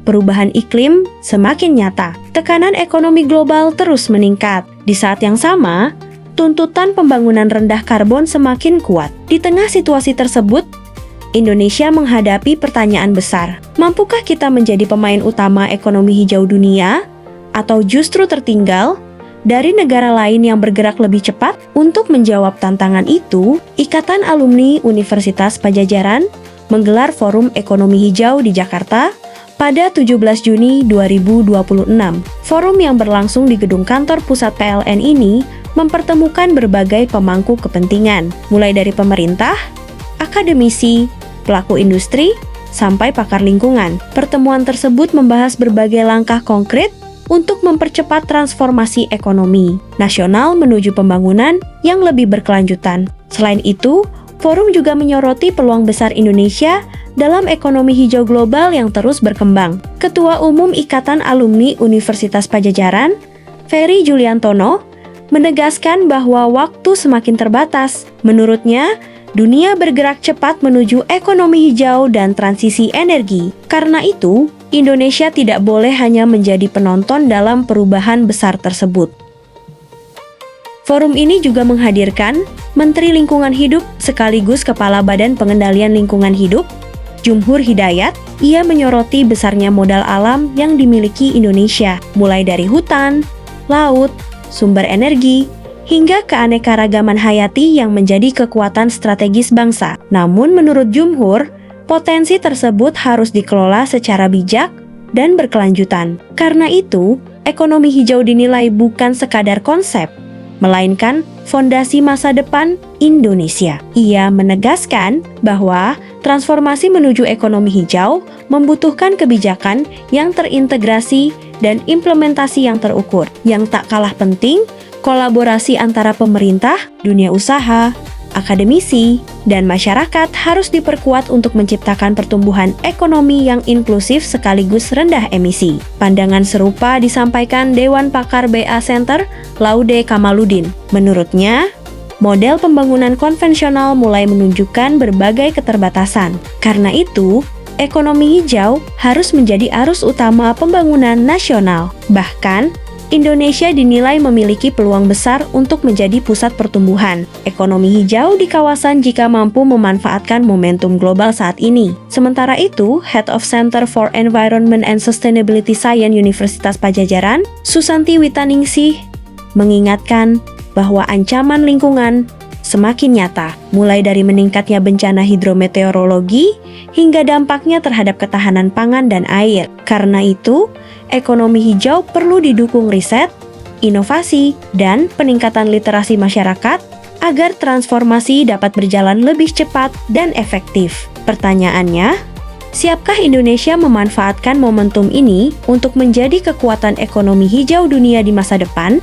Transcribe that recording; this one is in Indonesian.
perubahan iklim semakin nyata. Tekanan ekonomi global terus meningkat. Di saat yang sama, tuntutan pembangunan rendah karbon semakin kuat. Di tengah situasi tersebut, Indonesia menghadapi pertanyaan besar. Mampukah kita menjadi pemain utama ekonomi hijau dunia? Atau justru tertinggal dari negara lain yang bergerak lebih cepat? Untuk menjawab tantangan itu, Ikatan Alumni Universitas Padjadjaran menggelar Forum Ekonomi Hijau di Jakarta pada 17 Juni 2026. Forum yang berlangsung di gedung kantor pusat PLN ini mempertemukan berbagai pemangku kepentingan, mulai dari pemerintah, akademisi, pelaku industri, sampai pakar lingkungan. Pertemuan tersebut membahas berbagai langkah konkret untuk mempercepat transformasi ekonomi nasional menuju pembangunan yang lebih berkelanjutan. Selain itu, forum juga menyoroti peluang besar Indonesia dalam ekonomi hijau global yang terus berkembang. Ketua Umum Ikatan Alumni Universitas Padjadjaran, Ferry Juliantono, menegaskan bahwa waktu semakin terbatas. Menurutnya, dunia bergerak cepat menuju ekonomi hijau dan transisi energi. Karena itu, Indonesia tidak boleh hanya menjadi penonton dalam perubahan besar tersebut. Forum ini juga menghadirkan Menteri Lingkungan Hidup sekaligus Kepala Badan Pengendalian Lingkungan Hidup, Jumhur Hidayat. Ia menyoroti besarnya modal alam yang dimiliki Indonesia, mulai dari hutan, laut, sumber energi, hingga keanekaragaman hayati yang menjadi kekuatan strategis bangsa. Namun menurut Jumhur, potensi tersebut harus dikelola secara bijak dan berkelanjutan. Karena itu, ekonomi hijau dinilai bukan sekadar konsep, melainkan fondasi masa depan Indonesia. Ia menegaskan bahwa transformasi menuju ekonomi hijau membutuhkan kebijakan yang terintegrasi dan implementasi yang terukur. Yang tak kalah penting, kolaborasi antara pemerintah, dunia usaha, akademisi, dan masyarakat harus diperkuat untuk menciptakan pertumbuhan ekonomi yang inklusif sekaligus rendah emisi. Pandangan serupa disampaikan Dewan Pakar BA Center, Laude Kamaludin. Menurutnya, model pembangunan konvensional mulai menunjukkan berbagai keterbatasan. Karena itu, ekonomi hijau harus menjadi arus utama pembangunan nasional. Bahkan, Indonesia dinilai memiliki peluang besar untuk menjadi pusat pertumbuhan ekonomi hijau di kawasan jika mampu memanfaatkan momentum global saat ini. Sementara itu, Head of Center for Environment and Sustainability Science Universitas Padjadjaran, Susanti Witaningsih, mengingatkan bahwa ancaman lingkungan semakin nyata, mulai dari meningkatnya bencana hidrometeorologi hingga dampaknya terhadap ketahanan pangan dan air. Karena itu, ekonomi hijau perlu didukung riset, inovasi, dan peningkatan literasi masyarakat agar transformasi dapat berjalan lebih cepat dan efektif. Pertanyaannya, siapkah Indonesia memanfaatkan momentum ini untuk menjadi kekuatan ekonomi hijau dunia di masa depan?